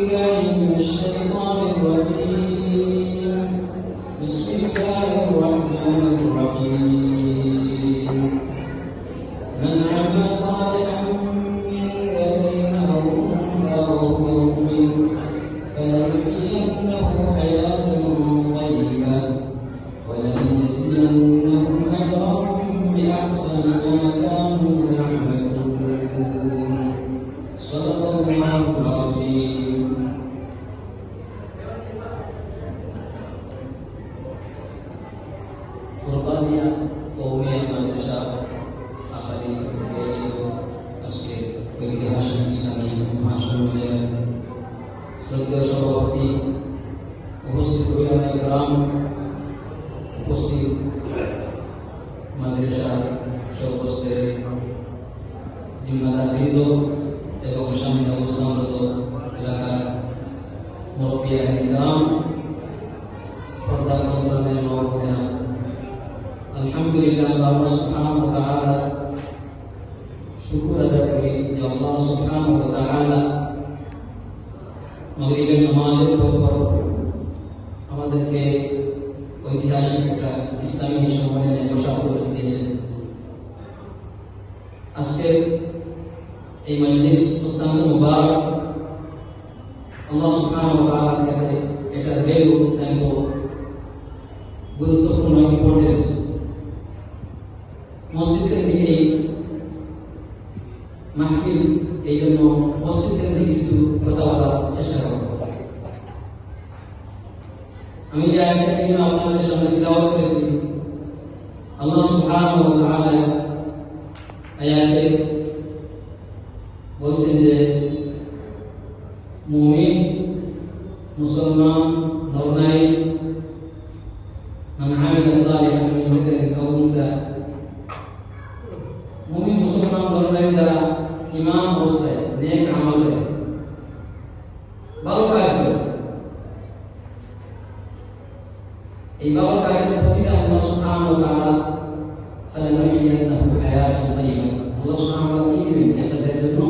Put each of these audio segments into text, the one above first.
بالله من الشيطان الرجيم. بسم الله الرحمن الرحيم. من عمل صالحا من ذكر أو أنثى وهو مؤمن فلنحيينه حياة طيبة ولنجزينهم أجرهم بأحسن ما كانوا يعملون. صدق الله العظيم. ফুরকানিয়া কওমিয়া মাদ্রাসা আখারি থেকে আজকে ঐতিহাসিক ইসলামী মহাসম্মেলনের শ্রদ্ধেয় সভাপতি, উপস্থিত উলামায়ে কেরাম, উপস্থিত মাদ্রাসার সর্বস্তরের জিম্মাদারবৃন্দ এবং সামনে অবস্থানরত এলাকার মুরব্বিয়ানে কেরাম, পর্দা অন্তরালের মা ও বোনেরা, আলহামদুলিল্লাহ আল্লাহ সুবহানাহু ওয়া তাআলা শুকর আদায় করি যে আল্লাহ সুবহানাহু ওয়া তাআলা মাগরিবের নামাজের পর আমাদেরকে ঐতিহাসিক একটা ইসলামী সম্মেলনে বসার সুযোগ দিয়েছেন। আজকের এই মজলিস অত্যন্ত মুবারক। আল্লাহ সুবহানাহু ওয়া তাআলার কাছে এটা ভ্যালু অত্যন্ত গুরুত্বপূর্ণ ইম্পর্টেন্স। মসজিদ কেন্দ্রিক এই মাহফিল, এই জন্য মসজিদ কেন্দ্রিক কিছু কথা বলার চেষ্টা করব। আমি যে আয়াতটা আপনাদের সামনে তিলাওয়াত করেছি, আল্লাহ সুবহানাহু ওয়া তাআলা আয়াতে বলছেন যে মুমিন মুসলমান নরনারী মান আমিলা সালিহান মিন যাকারিন আও উনসা, মুমিন মুসলমান নরনারী যারা ঈমান অবস্থায় নেক আমল করে, ভালো কাজ করে, এই ভালো কাজের প্রতিদান আল্লাহ সুবহানাহু ওয়া তাআলা ফালানুহইয়ান্নাহু হায়াতান তাইয়্যিবা, আল্লাহ সুবহানাহু ওয়া তাআলা কি দিবেন? তাদের জন্য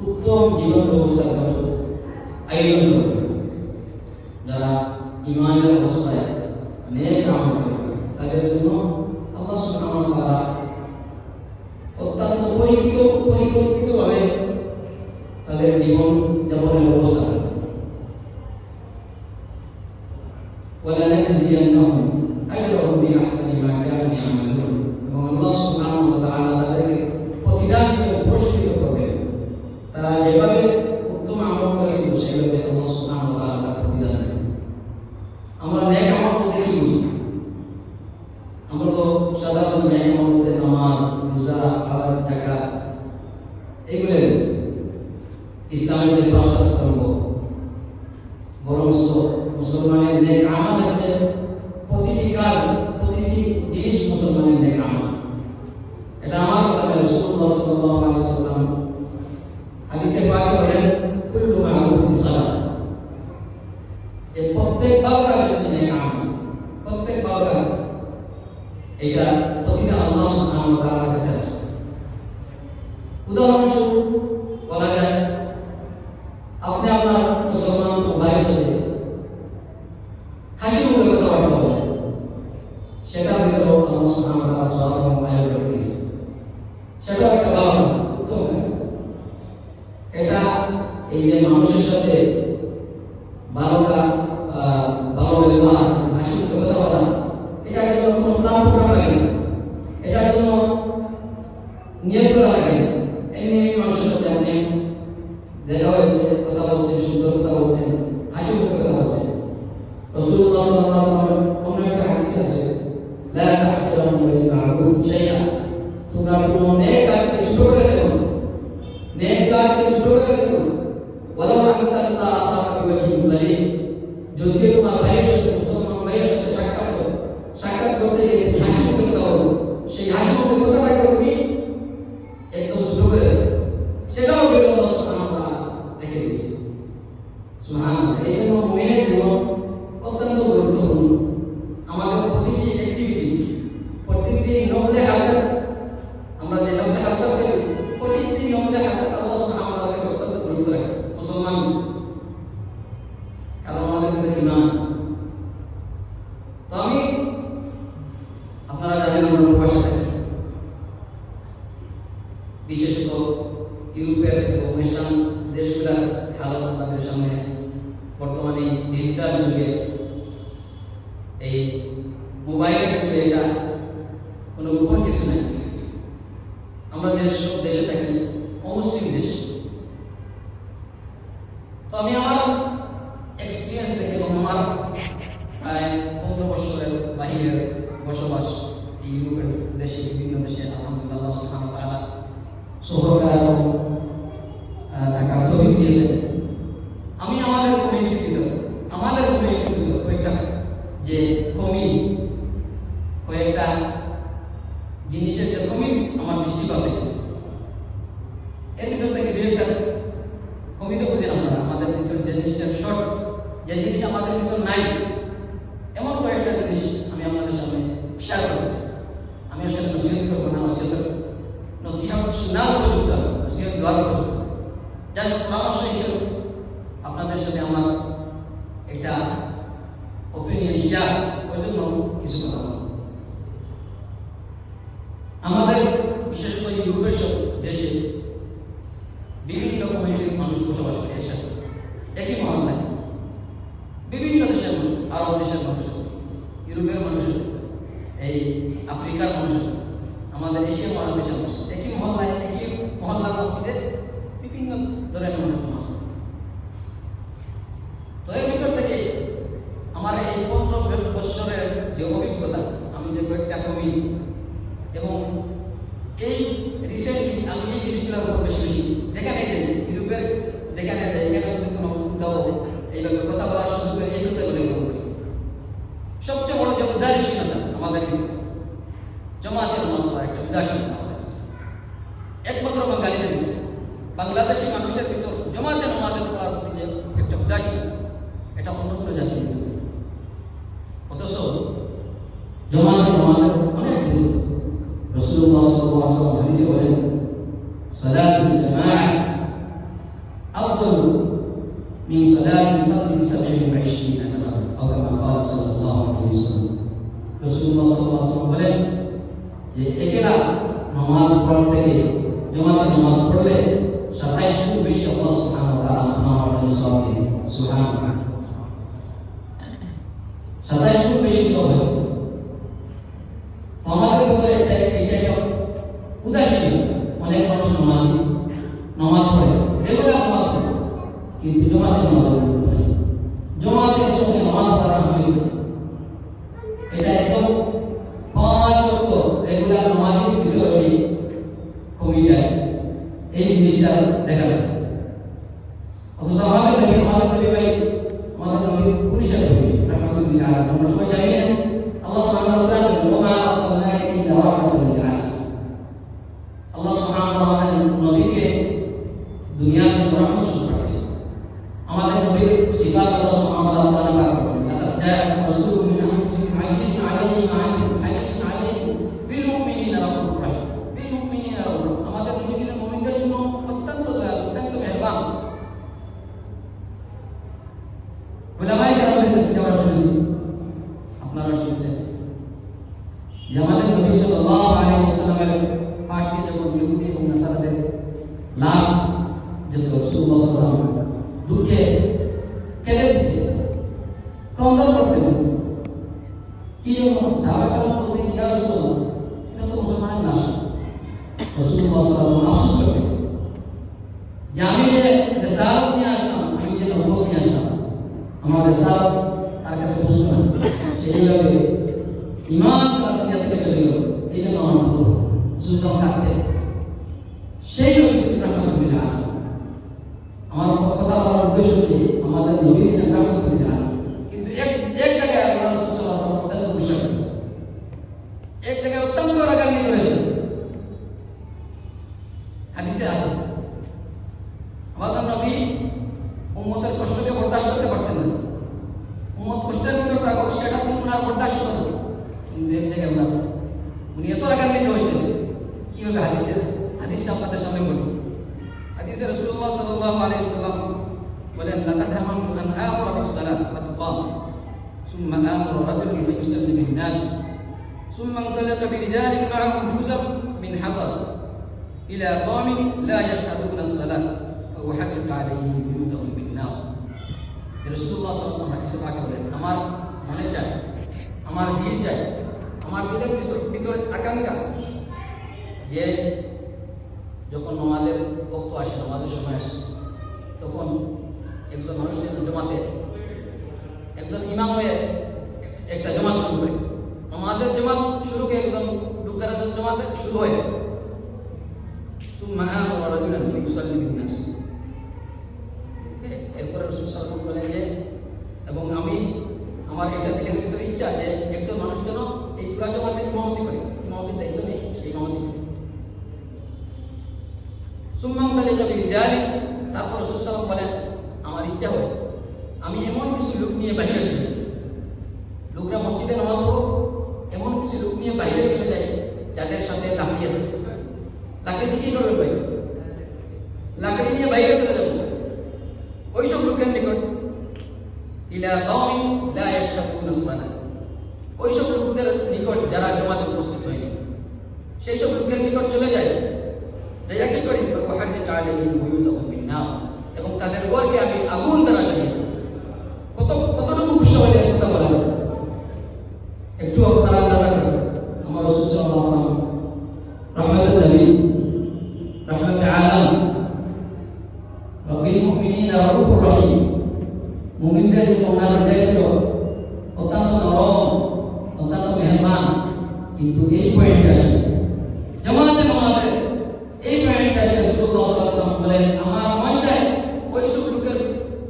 উত্তম জীবন ব্যবস্থা আয়োজন করবেন। যারা ঈমানের অবস্থায় নেক আমল করে তাদের জন্য আল্লাহ সুবহানাহু ওয়া তাআলা অত্যন্ত পরিকল্পিতভাবে তাদের জীবন যাপনের ব্যবস্থা করবেন। وَلَنَجْزِيَنَّهُمْ أَجْرَهُمْ بِأَحْسَنِ مَا كَانُوا يَعْمَلُونَ, এবং আল্লাহ সুবহানাহু ওয়া তাআলা তাদেরকে প্রতিদান দিয়ে পুরস্কৃত করবেন। তারা যেভাবে উত্তম আমল করেছিল সেভাবে আল্লাহ সুবহানাহু ওয়া তাআলা তার প্রতিদান দেবেন। আমরা নেক আমল বলতে কি বুঝি? আমরা তো সাধারণত নেক আমল বলতে নামাজ, রোজা, হজ, যাকাত এগুলো বুঝি, ইসলামের যে পাঁচটা স্তম্ভ। বরং মুসলমানের নেক আমল হচ্ছে প্রতিটি কাজ, প্রতিটি জিনিস মুসলমানের নেক আমল। এটা আমার কথা নয়, রাসূলুল্লাহ সাল্লাল্লাহু আলাইহি ওয়াসাল্লাম হাদিসে পাকে বলেন কুল্লু মা'রুফিন সালাত, এই প্রত্যেক ভালো কাজ হচ্ছে নেক আমল, প্রত্যেক ভালো কাজ এটা প্রতিদিন আল্লাহ সুবহানাহু ওয়া তাআলার কাছে আছে। উদাহরণস্বরূপ বলা যায়, আপনি আপনার মুসলমান ভাইয়ের সাথে হাসি মুখে কথাবার্তা বলেন, সেটার ভিতরে আল্লাহ সুবহানাহু ওয়া তাআলা সওয়াব এবং আয়াত করে দিয়েছেন। সেটা একটা ভালো উত্তম কাজ। এটা এই যে মানুষের সাথে ভালো ব্যবহার, হাসি মুখে কথা বলা, এটার জন্য কোনো প্ল্যান করা লাগে না, এটার জন্য নিয়ত করা লাগে না। এমনি মানুষের সাথে আপনি দেখা হয়েছে, কথা বলছেন, সুন্দর কথা বলছেন, হাসি মুখে কথা বলছেন। রাসূলুল্লাহ সাল্লাল্লাহু আলাইহি ওয়াসাল্লাম অন্য একটা হাদিসে আছে, লা তাহকিরান্না বিল মা'রুফ শাইআ, তোমরা কোনো নেক কাজকে ছোট করে দেখো না, নেক কাজকে ছোট করে দেখো না। ওয়ালাউ আনতাল্লাহ আখাকা বিওয়াজহিন তালিক, যদি তোমার ভাইয়ের সাথে, মুসলমান ভাইয়ের সাথে সাক্ষাৎ করতে গিয়ে হাসি মুখে কথা বলো, সেই হাসি মুখে কথাটাকে তুমি একদম ছোট করে দেখো, সেটাও আল্লাহ সুবহানাহু ওয়া তাআলা রেখে দিয়েছে। সুবহানাল্লাহ। এই জন্য মুমিনের জীবন অত্যন্ত গুরুত্বপূর্ণ। আমাদের প্রতিটি অ্যাক্টিভিটিস মুসলমান, কারণ আমাদের ভিতরে ঈমান আছে। তো আমি আপনারা জানেন আমরা প্রবাসে থাকি, বিশেষত ইউরোপের এবং ইসলাম দেশগুলোর হালত আপনাদের সামনে বর্তমানে ডিজিটাল যুগে এই মোবাইলের যুগে এটা কোনো গোপন কিছু নেই। আমরা যেসব দেশে থাকি অমুসলিম দেশ, তো আমি আমার এক্সপিরিয়েন্স থেকে এবং আমার প্রায় 15 বছরের বাহিরের বসবাস এই ইউরোপের দেশে, বিভিন্ন দেশে আলহামদুলিল্লাহ আল্লাহ সুবহানাহু ওয়া তাআলা সফরকার এবং থাকার তৌফিক দিয়েছেন। আমি আমাদের কমিউনিটির ভিতর কয়েকটা যে কমি, কয়েকটা জিনিসের যে কমি আমার দৃষ্টিপাত হয়েছে, এর ভিতর থেকে দুইটা কমিতে বুঝি আমরা আমাদের ভিতর যে জিনিসটা শর্ট, যে জিনিস আমাদের ভিতর নাই, এমন কয়েকটা জিনিস আমি আপনাদের সামনে শেয়ার করছি। আমি আসলে নসিহত করবো না, নসিহত শোনার উপযুক্ত, নসিহত দেওয়ার উপযুক্ত, জাস্ট পরামর্শ হিসেবে আপনাদের সাথে আমার এটা ওপিনিয়ন শেয়ার ওই জন্য কিছু কথা বলব। আমাদের বিশেষ করে ইউরোপের সব দেশে বিভিন্ন কমিউনিটির মানুষ বসবাস করে একসাথে, একই মহল্লায়। বিভিন্ন দেশের মানুষ, আরব দেশের মানুষ আছে, ইউরোপের মানুষ আছে, এই আফ্রিকার মানুষ আছে, আমাদের এশিয়া মহাদেশের মানুষ, একই মহল্লায়, একই মহল্লার মসজিদে বিভিন্ন ধরনের মানুষ আছে। তো এর ভিতর থেকে আমার এই 15 বছরের যে অভিজ্ঞতা, আমি যে কয়েকটা কমি এবং এই রিসেন্টলি আমি এই জিনিসগুলোর উপর বেশি যেখানে যাই, ইউরোপের যেখানে যাই, এখানে যদি কোনো দাও এইভাবে কথা বলার সুযোগ এই করতে বলে সবচেয়ে বড় যে উদাসীনতা আমাদের ভিতরে, জমাতের মতো একটা উদাসীনতা একমাত্র বাঙালিদের ভিতরে, বাংলাদেশি মানুষের ভিতর জমাতের পড়ার প্রতি যে একটা উদাসীনতা, এটা অন্য কোনো জাতির ভিতরে। অথচ জমাতের অনেক গুরুত্ব। রাসূলুল্লাহ সাল্লাল্লাহু আলাইহি ওয়াসাল্লাম হাদিসে বলেন, সালাতুল জামাআহ আফদালু মিন সালাতিল ফারদি 27 দারজা, আও কামা ক্বালা সাল্লাল্লাহু আলাইহি ওয়াসাল্লাম। রাসূলুল্লাহ সাল্লাল্লাহু আলাইহি ওয়াসাল্লাম বলেন যে একলা নামাজ পড়তে থেকে জমাতে নামাজ পড়লে 27 গুণ বেশি আল্লাহ সুবহানাহু ওয়া তাআলা আমার জন্য সওয়াব দেন। সুবহানাল্লাহ, 27 গুণ বেশি সওয়াব। আমাদের ভিতরে এটা উদাসীন, অনেক মানুষ নামাজ পড়ে, রেগুলার নামাজ পড়ে, কিন্তু জমাতের সাথে নামাজ পড়া হয়, এটা একদম 5 ওয়াক্ত রেগুলার নামাজের ভিতরে কমে যায়। এই জিনিসটা দেখা যায়। অথচ আমাদের নবী ভাই, আমাদের নবী পুলিশের রাহমাতুল্লাহ আলাইহি, আমরা সবাই জানি না আল্লাহ সুবহানাহু ওয়া তাআলা ওমা আরসালনাকা ইল্লা রাহমাতাল লিল আলামিন, আল্লাহ সুবহানাহু ওয়া তাআলা নবীকে দুনিয়ার রহমত পাঠিয়েছেন। আমাদের নবীর সিফাত আল্লাহ সুবহানাহু ওয়া তাআলা পাক করেন, লাকাদ জাআকুম রাসূলুম মিন আনফুসিকুম আযীজুন আলাইহি মা আনতুম হারিসুন আলাইকুম বিল মুমিনিনা রাউফুর রাহিম। বিল মুমিনিনা রাউফুর, আমাদের নবী ছিলেন মুমিনদের জন্য অত্যন্ত দয়ালু, অত্যন্ত মেহেরবান। উলামায়ে কেরামের কাছে যাওয়া শুনেছি, আপনারা শুনেছেন যে আমাদের নবী সাল্লাল্লাহু আলাইহি ওয়াসাল্লামের পাশে যখন ইহুদি এবং নাসারাদের লাশ যেত, রাসূলুল্লাহ সাল্লাল্লাহু আলাইহি ওয়াসাল্লাম দুঃখে কেঁদে দিতেন, ক্রন্দন করতেন। কি জন্য? সাহাবায়ে বলতেন, ইয়া রাসূলুল্লাহ, এটা তো মুসলমানের লাশ। রাসূলুল্লাহ সাল্লাল্লাহু আলাইহি ওয়াসাল্লাম আফসোস করতেন যে আমি যে রিসালাত নিয়ে আসলাম, আমি যে নবুয়ত নিয়ে আসলাম, আমার রিসালাত তার কাছে পৌঁছল না, সেইভাবে ঈমান ছাড়া দুনিয়া থেকে চলে গেল। এই জন্য আমার সুযোগ থাকতে সেই নবী রাহমাতুল্লাহ আলাইহি, আমার কথা বলার উদ্দেশ্য হচ্ছে আমাদের নবী ছিলেন রাহমাতুল্লাহ আলাইহি, কিন্তু এক জায়গায় আল্লাহ রাসূল সাল্লাল্লাহু আলাইহি ওয়াসাল্লাম গুসা করেছে, এক জায়গায় অত্যন্ত রাগান্বিত হয়েছে। হাদিসে আছে আমাদের নবী উম্মতের কষ্টকে বরদাস্ত করতে পারতেন না, উম্মত কষ্টের ভিতর থাকুক সেটা তিনি ওনার বরদাস্ত করতেন। কিন্তু এক জায়গায় উনি এত রাগান্বিত হইতেন, কিভাবে হাদিসটা আপনাদের সামনে বলি। হাদিসে রাসূলুল্লাহ সাল্লাল্লাহু আলাইহি ওয়াসাল্লাম বলেন লাকাদ হামামতু আন আমুরা বিস-সালাত ফাতুকাম সুম্মা আমুরা রাজুলান ফায়ুসাল্লি বিন-নাস সুম্মা ইনতালাকা বিরিজালিন মা'ahum juzam min hadar ila qawmin la yashhaduna as-salat fa uharriqu alayhim buyutahum bin-nar। রাসূলুল্লাহ সাল্লাল্লাহু আলাইহি ওয়াসাল্লাম বলেন, আমার মনে চায়, আমার দিল চায়, আমার দিলের ভিতরে আকাঙ্ক্ষা যে যখন নামাজের বক্ত আসে, নামাজের সময় আসে, তখন একজন মানুষ জমাতে, একজন ইমাম হয়ে একটা জমাত শুরু করে, নামাজের জমাত শুরু করে একজন লোকের জমাতে শুরু হয়ে সুম্মা আমরা রাজুলান ফায়ুসাল্লি বিন-নাস। এরপরে রাসূল সাল্লাল্লাহু আলাইহি ওয়াসাল্লাম বলেন যে এবং আমি আমার এটা দিলের ভিতরে ইচ্ছা যে একজন মানুষ যেন এই পুরা জমাতে ইমামতি করে, ইমামতির দায়িত্ব নেই, সেই ইমামতি করে। সুম্মা ইনতালাকা বিরিজালিন, তারপর রাসূল সাল্লাল্লাহু আলাইহি ওয়াসাল্লাম বলেন আমার ইচ্ছা হয় আমি এমন কিছু লোক নিয়ে বাইরে চলে যাই, লোকরা মসজিদে নামাজ পড়ো, এমন কিছু লোক নিয়ে বাইরে চলে যায় যাদের সাথে লাকড়ি আছে। লাকড়ি দিয়ে কি করবে ভাই? লাকড়ি নিয়ে বাইরে চলে যাবো ওই সব লোকের নিকট, ইলা কওমিন লা ইয়াশহাদুনা as-সালাত, ওই সব লোকদের নিকট যারা জমাতে উপস্থিত হয়নি, সেই সব লোকের নিকট চলে যায়, যাইয়া কি করি? ফাউহারিকু আলাইহিম বুয়ুতাহুম বিন-নার, এবং তাদের ঘরকে আমি আগুন দ্বারা জ্বালিয়ে দেব। কতটুকু খুশি হলে কথা বলা যায় একটু আপনারা আন্দাজ করুন। আমার রাসূল সাল্লাল্লাহু আলাইহি ওয়াসাল্লাম রাহমাতুল নবী, রাহমাতুল আলাম, রব্বিল মুমিনিনা রাউফুর রহিম, মুমিনদের জন্য ওনার উদ্দেশ্য অত্যন্ত নরম, অত্যন্ত মেহরবান। কিন্তু এই পয়েন্ট আসে জামাতে নামাজে, এই পয়েন্ট আসে রাসূলুল্লাহ সাল্লাল্লাহু আলাইহি ওয়াসাল্লাম বলেন আমার মন চায় ওই সব লোকের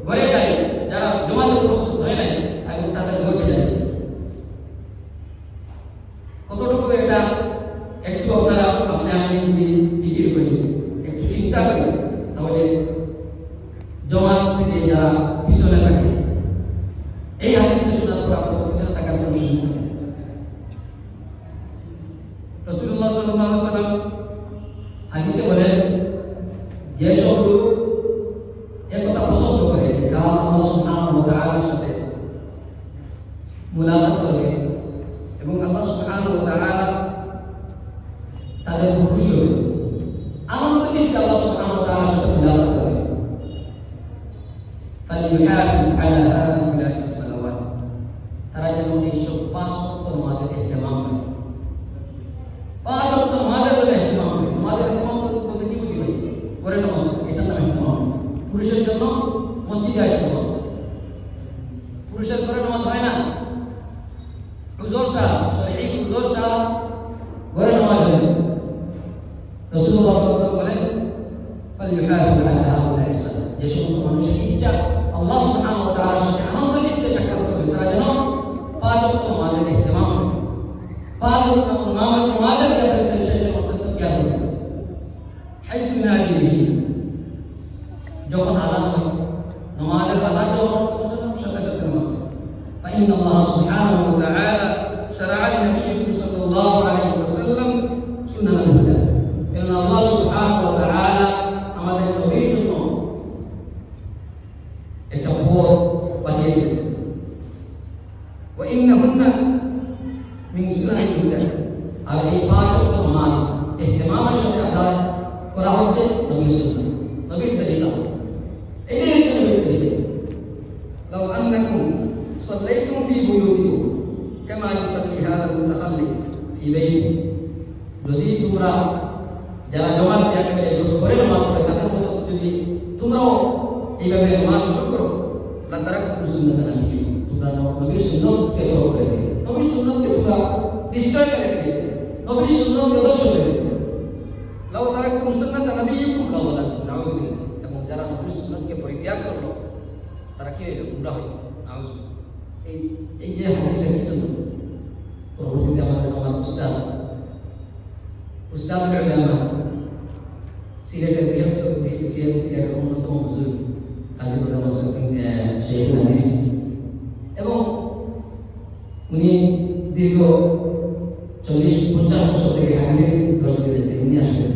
ঘরে যাই যারা জমাতে প্রস্তুত হয় নাই, এবং তাদের ঘরে যাই। কতটুকু এটা একটু আপনারা আপনি যদি ফিকির করি, একটু চিন্তা করি, তাহলে জমাত থেকে যারা পিছনে থাকে, এই হাদিসটা শোনার পর আপনার পিছনে থাকার কোনো সুযোগ থাকে। রাসূলুল্লাহ সাল্লাল্লাহু আলাইহি ওয়াসাল্লাম হাদিসে বলেন যে সব লোক একথা পছন্দ করে কারণ আল্লাহ সুবহানাহু ওয়া তাআলার সাথে মুলাকাত করবে এবং আল্লাহ সুবহানাহু ওয়া তাআলা তাদের খুশি হবে, আনন্দ চিন্তা আল্লাহ সুবহানাহু ওয়া তাআলার সাথে মুলাকাত করবে। ফালিয়ুহাফিজ আলা হাউলা'i সালাওয়াত, তারা যেন এইসব 5 ওয়াক্ত নামাজের ইহতিমাম করে, 5 ওয়াক্ত নামাজের জন্য ইহতিমাম করে। নামাজের ইহতিমাম বলতে কি বুঝি ভাই? করে নামাজ, এটা নাম ইহতিমাম। পুরুষের জন্য মসজিদে আসে নামাজ, পুরুষের ঘরে নামাজ হয় না। হুজুর সাহেব, শরঈ হুজুর সাহেব ঘরে নামাজ হয়। রাসূলুল্লাহ সাল্লাল্লাহু আলাইহি ওয়াসাল্লাম বলেন ফালিয়ুহাফিজ আলা হাউলা'i সালাওয়াত, যে সমস্ত মানুষের ইচ্ছা আল্লাহ সুবহানাহু ওয়া তাআলার সাথে আনন্দ চিত্তে সাক্ষাৎ করবে, তারা যেন 5 ওয়াক্ত নামাজের ইহতিমাম করে। 5 ওয়াক্ত নামাজের ব্যাপারে সেটা অত্যন্ত খেয়াল করবে। হাইসু নাদিহি, যখন আযান হয়, নামাজের আযান যখন সাথে সাথে নামাজ, فإن الله سبحانه وتعالى شرع لنبيه صلى الله عليه وسلم سنن الهدى, কারণ আল্লাহ সুবহানাহু ওয়া তাআলা আমাদের নবীর জন্য একটা পথ বানিয়ে দিয়েছেন। وإنهن من سنن الهدى, আর এই 5 ওয়াক্ত নামাজ ইহতিমামের সাথে আদায় করা হচ্ছে নবীর সুন্নাহ, নবীর তরিকা। এটাই হচ্ছে নবীর তরিকা। لو أنكم صليتم في بيوتكم كما يصلي هذا المتخلف في بيته, যদি তোমরা যারা জমাত দিয়ে ঘরে নামাজ পড়ে তাদের মতো যদি তোমরাও এইভাবে নামাজ শুরু করো, তারা সুন্নাত নবী, তোমরা নবীর সুন্নাতকে ফলো করে দিবে, নবীর সুন্নাতকে তোমরা ডিস্ট্রয় করে দিবে, নবীর সুন্নাতকে ধ্বংস করে দিবে। লাউ তারাকতুম সুন্নাত নবিয়্যিকুম লাযাল্লাতুম, নাউযু বিল্লাহ। এবং যারা নবীর সুন্নাতকে পরিত্যাগ করলো তারা কি হলো? গুমরাহ হলো। নাউযু। এই যে হাদিসটা কি জন্য পরবর্তীতে আমাদের আমার উস্তাদ উলামা সিলেটের বৃহত্তর সিলেটের অন্যতম হুজুর কাজী মোহাম্মদ শেখুল হাদিস, এবং উনি দীর্ঘ 40-50 বছর থেকে হাদিসের দর্শক দিয়েছেন। উনি আসবেন